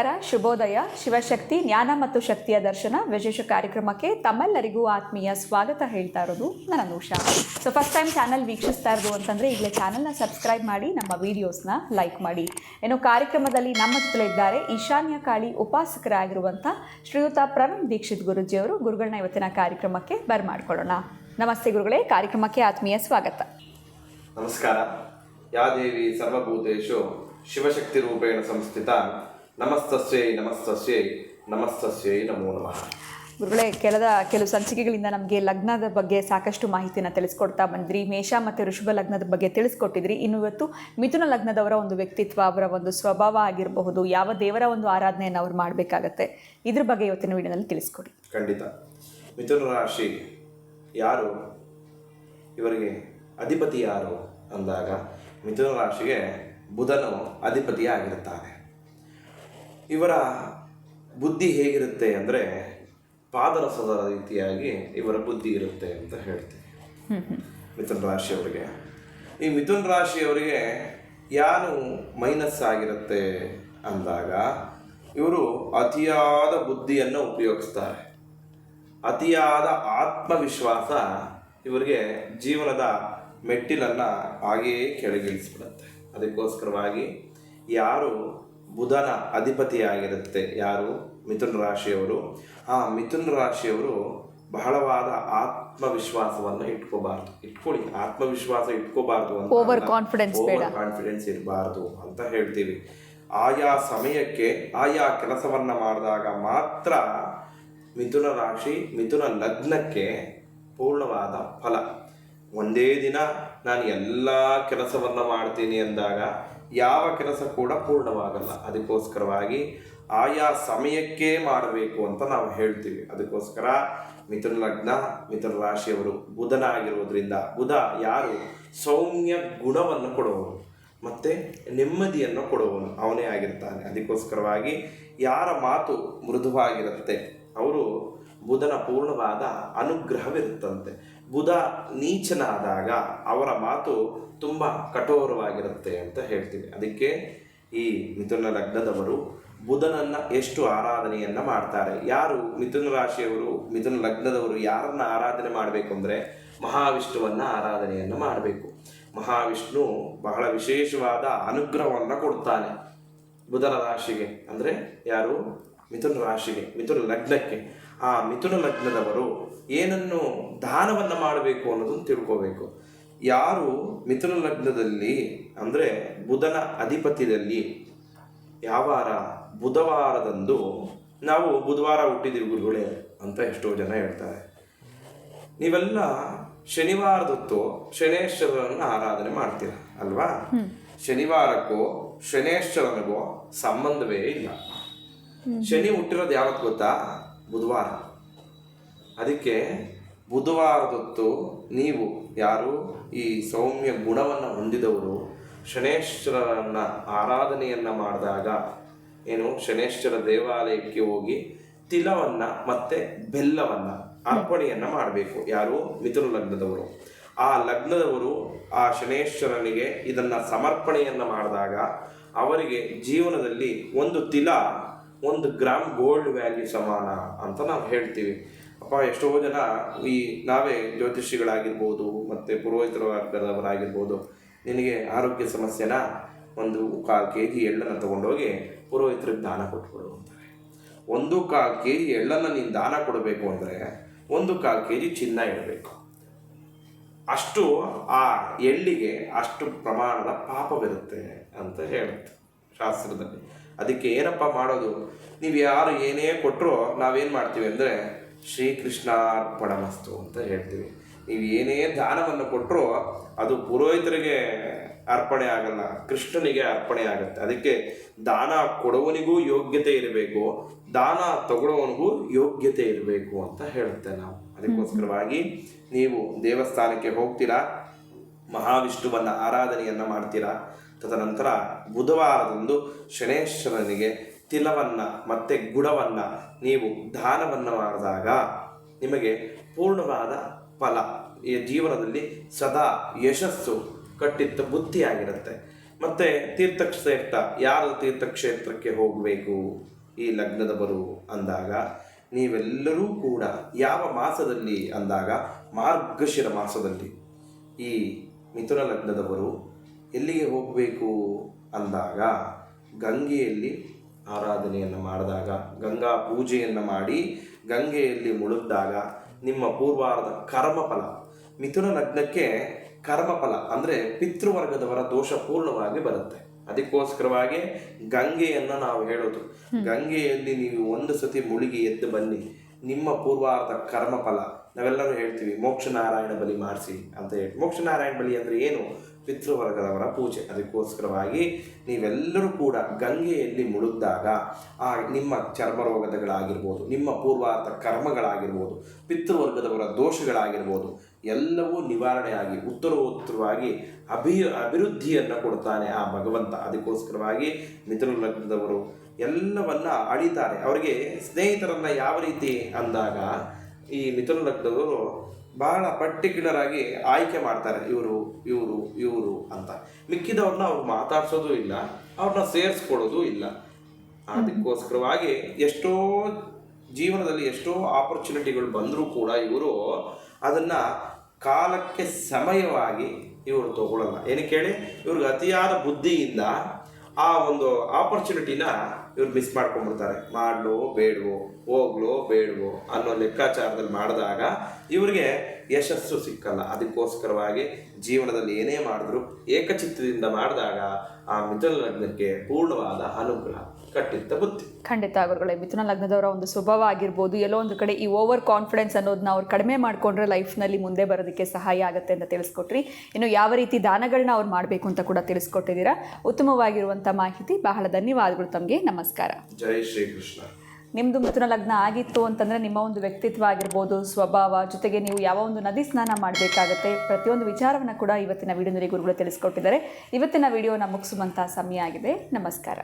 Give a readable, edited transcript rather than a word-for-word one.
ನಮಸ್ಕಾರ, ಶುಭೋದಯ. ಶಿವಶಕ್ತಿ ಜ್ಞಾನ ಮತ್ತು ಶಕ್ತಿಯ ದರ್ಶನ ವಿಶೇಷ ಕಾರ್ಯಕ್ರಮಕ್ಕೆ ತಮ್ಮೆಲ್ಲರಿಗೂ ಆತ್ಮೀಯ ಸ್ವಾಗತ ಹೇಳ್ತಾ ಇರೋದು ನನ್ನ ಅನುಷಾ. ಫಸ್ಟ್ ಟೈಮ್ ಚಾನಲ್ ವೀಕ್ಷಿಸ್ತಾ ಇರೋದು ಅಂತಂದರೆ ಈಗಲೇ ಚಾನಲ್ನ ಸಬ್ಸ್ಕ್ರೈಬ್ ಮಾಡಿ, ನಮ್ಮ ವೀಡಿಯೋಸ್ನ ಲೈಕ್ ಮಾಡಿ. ಇನ್ನು ಕಾರ್ಯಕ್ರಮದಲ್ಲಿ ನಮ್ಮ ಜೊತೆ ಇದ್ದಾರೆ ಈಶಾನ್ಯ ಕಾಳಿ ಉಪಾಸಕರಾಗಿರುವಂಥ ಶ್ರೀಯುತ ಪ್ರವೀಣ್ ದೀಕ್ಷಿತ್ ಗುರುಜಿಯವರು. ಗುರುಗಳನ್ನ ಇವತ್ತಿನ ಕಾರ್ಯಕ್ರಮಕ್ಕೆ ಬರಮಾಡ್ಕೊಳ್ಳೋಣ. ನಮಸ್ತೆ ಗುರುಗಳೇ, ಕಾರ್ಯಕ್ರಮಕ್ಕೆ ಆತ್ಮೀಯ ಸ್ವಾಗತ. ನಮಸ್ಕಾರ. ಯಾ ದೇವಿ ಸರ್ವಭೂತೇಷು ಶಿವಶಕ್ತಿ ರೂಪೇಣ ಸಂಸ್ಥಿತ ನಮಸ್ತಸ್ಯೈ ನಮಸ್ತಸ್ಯೈ ನಮಸ್ತಸ್ಯೈ ನಮೋ ನಮಃ. ಗುರುಗಳೇ, ಕೆಲವು ಸಂಚಿಕೆಗಳಿಂದ ನಮಗೆ ಲಗ್ನದ ಬಗ್ಗೆ ಸಾಕಷ್ಟು ಮಾಹಿತಿನ ತಿಳಿಸ್ಕೊಡ್ತಾ ಬಂದ್ರಿ. ಮೇಷ ಮತ್ತು ಋಷಭ ಲಗ್ನದ ಬಗ್ಗೆ ತಿಳಿಸ್ಕೊಟ್ಟಿದ್ರಿ. ಇನ್ನು ಇವತ್ತು ಮಿಥುನ ಲಗ್ನದವರ ಒಂದು ವ್ಯಕ್ತಿತ್ವ, ಅವರ ಒಂದು ಸ್ವಭಾವ ಆಗಿರಬಹುದು, ಯಾವ ದೇವರ ಒಂದು ಆರಾಧನೆಯನ್ನು ಅವ್ರು ಮಾಡಬೇಕಾಗತ್ತೆ, ಇದ್ರ ಬಗ್ಗೆ ಇವತ್ತಿನ ವಿಡಿಯೋನಲ್ಲಿ ತಿಳಿಸ್ಕೊಡಿ. ಖಂಡಿತ. ಮಿಥುನ ರಾಶಿ ಯಾರು, ಇವರಿಗೆ ಅಧಿಪತಿ ಯಾರು ಅಂದಾಗ ಮಿಥುನ ರಾಶಿಗೆ ಬುಧನು ಅಧಿಪತಿಯಾಗಿರುತ್ತಾನೆ. ಇವರ ಬುದ್ಧಿ ಹೇಗಿರುತ್ತೆ ಅಂದರೆ ಪಾದರಸದ ರೀತಿಯಾಗಿ ಇವರ ಬುದ್ಧಿ ಇರುತ್ತೆ ಅಂತ ಹೇಳ್ತೀವಿ ಮಿಥುನ ರಾಶಿಯವರಿಗೆ. ಈ ಮಿಥುನ ರಾಶಿಯವರಿಗೆ ಯಾರು ಮೈನಸ್ ಆಗಿರುತ್ತೆ ಅಂದಾಗ ಇವರು ಅತಿಯಾದ ಬುದ್ಧಿಯನ್ನು ಉಪಯೋಗಿಸ್ತಾರೆ. ಅತಿಯಾದ ಆತ್ಮವಿಶ್ವಾಸ ಇವರಿಗೆ ಜೀವನದ ಮೆಟ್ಟಿಲನ್ನು ಹಾಗೆಯೇ ಕೆಳಗಿಳಿಸ್ಬಿಡುತ್ತೆ. ಅದಕ್ಕೋಸ್ಕರವಾಗಿ ಯಾರು ಬುಧನ ಅಧಿಪತಿಯಾಗಿರುತ್ತೆ, ಯಾರು ಮಿಥುನ ರಾಶಿಯವರು, ಆ ಮಿಥುನ ರಾಶಿಯವರು ಬಹಳವಾದ ಆತ್ಮವಿಶ್ವಾಸವನ್ನು ಇಟ್ಕೊಳ್ಳಿ. ಆತ್ಮವಿಶ್ವಾಸ ಇಟ್ಕೋಬಾರ್ದು ಅಂತ, ಓವರ್ ಕಾನ್ಫಿಡೆನ್ಸ್ ಇರಬಾರ್ದು ಅಂತ ಹೇಳ್ತೀವಿ. ಆಯಾ ಸಮಯಕ್ಕೆ ಆಯಾ ಕೆಲಸವನ್ನು ಮಾಡಿದಾಗ ಮಾತ್ರ ಮಿಥುನ ರಾಶಿ ಮಿಥುನ ಲಗ್ನಕ್ಕೆ ಪೂರ್ಣವಾದ ಫಲ. ಒಂದೇ ದಿನ ನಾನು ಎಲ್ಲ ಕೆಲಸವನ್ನು ಮಾಡ್ತೀನಿ ಅಂದಾಗ ಯಾವ ಕೆಲಸ ಕೂಡ ಪೂರ್ಣವಾಗಲ್ಲ. ಅದಕ್ಕೋಸ್ಕರವಾಗಿ ಆಯಾ ಸಮಯಕ್ಕೆ ಮಾಡಬೇಕು ಅಂತ ನಾವು ಹೇಳ್ತೀವಿ. ಅದಕ್ಕೋಸ್ಕರ ಮಿಥುನ ಲಗ್ನ ಮಿಥುನ ರಾಶಿಯವರು ಬುಧನಾಗಿರೋದ್ರಿಂದ, ಬುಧ ಯಾರು ಸೌಮ್ಯ ಗುಣವನ್ನು ಕೊಡುವವನು ಮತ್ತು ನೆಮ್ಮದಿಯನ್ನು ಕೊಡುವವನು ಅವನೇ ಆಗಿರ್ತಾನೆ. ಅದಕ್ಕೋಸ್ಕರವಾಗಿ ಯಾರ ಮಾತು ಮೃದುವಾಗಿರುತ್ತೆ ಅವರು ಬುಧನ ಪೂರ್ಣವಾದ ಅನುಗ್ರಹವಿರುತ್ತಂತೆ. ಬುಧ ನೀಚನಾದಾಗ ಅವರ ಮಾತು ತುಂಬ ಕಠೋರವಾಗಿರುತ್ತೆ ಅಂತ ಹೇಳ್ತೀವಿ. ಅದಕ್ಕೆ ಈ ಮಿಥುನ ಲಗ್ನದವರು ಬುಧನನ್ನು ಎಷ್ಟು ಆರಾಧನೆಯನ್ನು ಮಾಡ್ತಾರೆ. ಯಾರು ಮಿಥುನ ರಾಶಿಯವರು ಮಿಥುನ ಲಗ್ನದವರು ಯಾರನ್ನು ಆರಾಧನೆ ಮಾಡಬೇಕು ಅಂದರೆ ಮಹಾವಿಷ್ಣುವನ್ನು ಆರಾಧನೆಯನ್ನು ಮಾಡಬೇಕು. ಮಹಾವಿಷ್ಣು ಬಹಳ ವಿಶೇಷವಾದ ಅನುಗ್ರಹವನ್ನು ಕೊಡ್ತಾನೆ ಬುಧನ ರಾಶಿಗೆ, ಅಂದರೆ ಯಾರು ಮಿಥುನ ರಾಶಿಗೆ, ಮಿಥುನ ಲಗ್ನಕ್ಕೆ. ಆ ಮಿಥುನ ಲಗ್ನದವರು ಏನನ್ನು ದಾನವನ್ನು ಮಾಡಬೇಕು ಅನ್ನೋದನ್ನು ತಿಳ್ಕೋಬೇಕು. ಯಾರು ಮಿಥುನ ಲಗ್ನದಲ್ಲಿ ಅಂದರೆ ಬುಧನ ಅಧಿಪತ್ಯದಲ್ಲಿ ಯಾವ ವಾರ, ಬುಧವಾರದಂದು, ನಾವು ಬುಧವಾರ ಹುಟ್ಟಿದ್ದೀವಿ ಗುರುಗಳೇ ಅಂತ ಎಷ್ಟೋ ಜನ ಹೇಳ್ತಾರೆ. ನೀವೆಲ್ಲ ಶನಿವಾರದೊತ್ತು ಶನೇಶ್ವರನನ್ನು ಆರಾಧನೆ ಮಾಡ್ತೀರ ಅಲ್ವಾ? ಶನಿವಾರಕ್ಕೂ ಶನೇಶ್ವರನಿಗೂ ಸಂಬಂಧವೇ ಇಲ್ಲ. ಶನಿ ಹುಟ್ಟಿರೋದು ಯಾವತ್ತು ಗೊತ್ತಾ? ಬುಧವಾರ. ಅದಕ್ಕೆ ಬುಧವಾರದೊತ್ತು ನೀವು ಯಾರು ಈ ಸೌಮ್ಯ ಗುಣವನ್ನು ಹೊಂದಿದವರು ಶನೇಶ್ವರನ ಆರಾಧನೆಯನ್ನು ಮಾಡಿದಾಗ ಏನು, ಶನೇಶ್ವರ ದೇವಾಲಯಕ್ಕೆ ಹೋಗಿ ತಿಲವನ್ನು ಮತ್ತು ಬೆಲ್ಲವನ್ನು ಅರ್ಪಣೆಯನ್ನು ಮಾಡಬೇಕು. ಯಾರು ಮಿಥುನ ಲಗ್ನದವರು. ಆ ಲಗ್ನದವರು ಆ ಶನೇಶ್ವರನಿಗೆ ಇದನ್ನು ಸಮರ್ಪಣೆಯನ್ನು ಮಾಡಿದಾಗ ಅವರಿಗೆ ಜೀವನದಲ್ಲಿ ಒಂದು ತಿಲ 1 ಗ್ರಾಮ್ ಗೋಲ್ಡ್ ವ್ಯಾಲ್ಯೂ ಸಮಾನ ಅಂತ ನಾವು ಹೇಳ್ತೀವಿ. ಅಪ್ಪ, ಎಷ್ಟೋ ಜನ ಈ ನಾವೇ ಜ್ಯೋತಿಷಿಗಳಾಗಿರ್ಬೋದು ಮತ್ತು ಪುರೋಹಿತರಾಗಿರ್ಬೋದು, ನಿನಗೆ ಆರೋಗ್ಯ ಸಮಸ್ಯೆನ 1/4 kg ಎಳ್ಳನ್ನು ತೊಗೊಂಡೋಗಿ ಪುರೋಹಿತರಿಗೆ ದಾನ ಕೊಟ್ಬಿಡು ಅಂತಾರೆ. 1/4 kg ಎಳ್ಳನ್ನು ನೀನು ದಾನ ಕೊಡಬೇಕು ಅಂದರೆ 1/4 kg ಚಿನ್ನ ಇಡಬೇಕು. ಅಷ್ಟು ಆ ಎಳ್ಳಿಗೆ ಅಷ್ಟು ಪ್ರಮಾಣದ ಪಾಪವಿರುತ್ತೆ ಅಂತ ಹೇಳುತ್ತೆ ಶಾಸ್ತ್ರದಲ್ಲಿ. ಅದಕ್ಕೆ ಏನಪ್ಪ ಮಾಡೋದು, ನೀವು ಯಾರು ಏನೇ ಕೊಟ್ಟರು ನಾವೇನು ಮಾಡ್ತೀವಿ ಅಂದರೆ ಶ್ರೀಕೃಷ್ಣಾರ್ಪಣಮಸ್ತು ಅಂತ ಹೇಳ್ತೀವಿ. ನೀವು ಏನೇ ದಾನವನ್ನು ಕೊಟ್ಟರು ಅದು ಪುರೋಹಿತರಿಗೆ ಅರ್ಪಣೆ ಆಗಲ್ಲ, ಕೃಷ್ಣನಿಗೆ ಅರ್ಪಣೆ ಆಗುತ್ತೆ. ಅದಕ್ಕೆ ದಾನ ಕೊಡುವನಿಗೂ ಯೋಗ್ಯತೆ ಇರಬೇಕು, ದಾನ ತಗೊಳ್ಳೋವನಿಗೂ ಯೋಗ್ಯತೆ ಇರಬೇಕು ಅಂತ ಹೇಳುತ್ತೆ ನಾವು. ಅದಕ್ಕೋಸ್ಕರವಾಗಿ ನೀವು ದೇವಸ್ಥಾನಕ್ಕೆ ಹೋಗ್ತೀರಾ, ಮಹಾವಿಷ್ಣುವನ್ನು ಆರಾಧನೆಯನ್ನು ಮಾಡ್ತೀರಾ. ತದನಂತರ ಬುಧವಾರದಂದು ಶನೇಶ್ವರನಿಗೆ ತಿಲವನ್ನು ಮತ್ತು ಗುಡವನ್ನು ನೀವು ದಾನವನ್ನು ಮಾಡಿದಾಗ ನಿಮಗೆ ಪೂರ್ಣವಾದ ಫಲ, ಈ ಜೀವನದಲ್ಲಿ ಸದಾ ಯಶಸ್ಸು ಕಟ್ಟಿಟ್ಟ ಬುದ್ಧಿಯಾಗಿರುತ್ತೆ. ಮತ್ತು ತೀರ್ಥಕ್ಷೇತ್ರ, ಯಾರು ತೀರ್ಥಕ್ಷೇತ್ರಕ್ಕೆ ಹೋಗಬೇಕು ಈ ಲಗ್ನದವರು ಅಂದಾಗ, ನೀವೆಲ್ಲರೂ ಕೂಡ ಯಾವ ಮಾಸದಲ್ಲಿ ಅಂದಾಗ ಮಾರ್ಗಶಿರ ಮಾಸದಲ್ಲಿ ಈ ಮಿಥುನ ಲಗ್ನದವರು ಎಲ್ಲಿಗೆ ಹೋಗಬೇಕು ಅಂದಾಗ, ಗಂಗೆಯಲ್ಲಿ ಆರಾಧನೆಯನ್ನು ಮಾಡಿದಾಗ, ಗಂಗಾ ಪೂಜೆಯನ್ನು ಮಾಡಿ ಗಂಗೆಯಲ್ಲಿ ಮುಳುಗಿದಾಗ ನಿಮ್ಮ ಪೂರ್ವಾರ್ಧ ಕರ್ಮಫಲ, ಮಿಥುನ ಲಗ್ನಕ್ಕೆ ಕರ್ಮಫಲ ಅಂದರೆ ಪಿತೃವರ್ಗದವರ ದೋಷ ಪೂರ್ಣವಾಗಿ ಬರುತ್ತೆ. ಅದಕ್ಕೋಸ್ಕರವಾಗಿ ಗಂಗೆಯನ್ನು ನಾವು ಹೇಳೋದು, ಗಂಗೆಯಲ್ಲಿ ನೀವು ಒಂದು ಸತಿ ಮುಳುಗಿ ಎದ್ದು ಬನ್ನಿ, ನಿಮ್ಮ ಪೂರ್ವಾರ್ಧ ಕರ್ಮಫಲ. ನಾವೆಲ್ಲರೂ ಹೇಳ್ತೀವಿ ಮೋಕ್ಷನಾರಾಯಣ ಬಲಿ ಮಾಡಿಸಿ ಅಂತ ಹೇಳಿ. ಮೋಕ್ಷನಾರಾಯಣ ಬಲಿ ಅಂದರೆ ಏನು? ಪಿತೃವರ್ಗದವರ ಪೂಜೆ. ಅದಕ್ಕೋಸ್ಕರವಾಗಿ ನೀವೆಲ್ಲರೂ ಕೂಡ ಗಂಗೆಯಲ್ಲಿ ಮುಳುಗಿದಾಗ ಆ ನಿಮ್ಮ ಚರ್ಮರೋಗಗಳಾಗಿರ್ಬೋದು, ನಿಮ್ಮ ಪೂರ್ವಾರ್ಥ ಕರ್ಮಗಳಾಗಿರ್ಬೋದು, ಪಿತೃವರ್ಗದವರ ದೋಷಗಳಾಗಿರ್ಬೋದು ಎಲ್ಲವೂ ನಿವಾರಣೆಯಾಗಿ ಉತ್ತರೋತ್ತರವಾಗಿ ಅಭಿವೃದ್ಧಿಯನ್ನು ಕೊಡ್ತಾನೆ ಆ ಭಗವಂತ. ಅದಕ್ಕೋಸ್ಕರವಾಗಿ ಮಿಥುನ ಲಗ್ನದವರು ಎಲ್ಲವನ್ನ ಅಳಿತಾರೆ. ಅವರಿಗೆ ಸ್ನೇಹಿತರನ್ನ ಯಾವ ರೀತಿ ಅಂದಾಗ, ಈ ಮಿಥುನ ಲಗ್ನದವರು ಬಹಳ ಪರ್ಟಿಕ್ಯುಲರ್ ಆಗಿ ಆಯ್ಕೆ ಮಾಡ್ತಾರೆ, ಇವರು ಇವರು ಇವರು ಅಂತ. ಮಿಕ್ಕಿದವ್ರನ್ನ ಅವ್ರು ಮಾತಾಡ್ಸೋದು ಇಲ್ಲ, ಅವ್ರನ್ನ ಸೇರಿಸ್ಕೊಳ್ಳೋದು ಇಲ್ಲ. ಅದಕ್ಕೋಸ್ಕರವಾಗಿ ಎಷ್ಟೋ ಜೀವನದಲ್ಲಿ ಎಷ್ಟೋ ಆಪರ್ಚುನಿಟಿಗಳು ಬಂದರೂ ಕೂಡ ಇವರು ಅದನ್ನು ಕಾಲಕ್ಕೆ ಸಮಯವಾಗಿ ಇವರು ತಗೊಳ್ಳಲ್ಲ. ಏನಕ್ಕೆ ಹೇಳಿ? ಇವ್ರಿಗೆ ಅತಿಯಾದ ಬುದ್ಧಿಯಿಂದ ಆ ಒಂದು ಆಪರ್ಚುನಿಟಿನ ಇವ್ರು ಮಿಸ್ ಮಾಡ್ಕೊಂಡ್ಬಿಡ್ತಾರೆ. ಮಾಡಲೋ ಬೇಡವೋ, ಹೋಗ್ಲೋ ಬೇಡವೋ ಅನ್ನೋ ಲೆಕ್ಕಾಚಾರದಲ್ಲಿ ಮಾಡಿದಾಗ ಇವರಿಗೆ ಯಶಸ್ಸು ಸಿಕ್ಕಲ್ಲ. ಅದಕ್ಕೋಸ್ಕರವಾಗಿ ಜೀವನದಲ್ಲಿ ಏನೇ ಮಾಡಿದ್ರು ಏಕಚಿತ್ತದಿಂದ ಮಾಡಿದಾಗ ಆ ಮಿಥುನ ಲಗ್ನಕ್ಕೆ ಪೂರ್ಣವಾದ ಅನುಗ್ರಹ, ಕಟ್ಟಿಟ್ಟ ಬುದ್ಧಿ. ಖಂಡಿತ ಗುರುಗಳೇ, ಮಿಥುನ ಲಗ್ನದವರ ಒಂದು ಸ್ವಭಾವ ಆಗಿರ್ಬೋದು, ಎಲ್ಲೋ ಒಂದು ಕಡೆ ಈ ಓವರ್ ಕಾನ್ಫಿಡೆನ್ಸ್ ಅನ್ನೋದನ್ನ ಅವ್ರು ಕಡಿಮೆ ಮಾಡಿಕೊಂಡ್ರೆ ಲೈಫ್ನಲ್ಲಿ ಮುಂದೆ ಬರೋದಕ್ಕೆ ಸಹಾಯ ಆಗುತ್ತೆ ಅಂತ ತಿಳಿಸ್ಕೊಟ್ರಿ. ಇನ್ನು ಯಾವ ರೀತಿ ದಾನಗಳನ್ನ ಅವ್ರು ಮಾಡಬೇಕು ಅಂತ ಕೂಡ ತಿಳಿಸ್ಕೊಟ್ಟಿದ್ದೀರಾ. ಉತ್ತಮವಾಗಿರುವಂಥ ಮಾಹಿತಿ. ಬಹಳ ಧನ್ಯವಾದಗಳು ತಮಗೆ. ನಮಸ್ಕಾರ. ಜೈ ಶ್ರೀಕೃಷ್ಣ. ನಿಮ್ಮದು ಮಿಥುನ ಲಗ್ನ ಆಗಿತ್ತು ಅಂತಂದರೆ ನಿಮ್ಮ ಒಂದು ವ್ಯಕ್ತಿತ್ವ ಆಗಿರ್ಬೋದು, ಸ್ವಭಾವ, ಜೊತೆಗೆ ನೀವು ಯಾವ ಒಂದು ನದಿ ಸ್ನಾನ ಮಾಡಬೇಕಾಗತ್ತೆ, ಪ್ರತಿಯೊಂದು ವಿಚಾರವನ್ನು ಕೂಡ ಇವತ್ತಿನ ವಿಡಿಯೋದಲ್ಲಿ ಗುರುಗಳು ತಿಳಿಸ್ಕೊಟ್ಟಿದ್ದಾರೆ. ಇವತ್ತಿನ ವಿಡಿಯೋನ ಮುಗಿಸುವಂಥ ಸಮಯ ಆಗಿದೆ. ನಮಸ್ಕಾರ.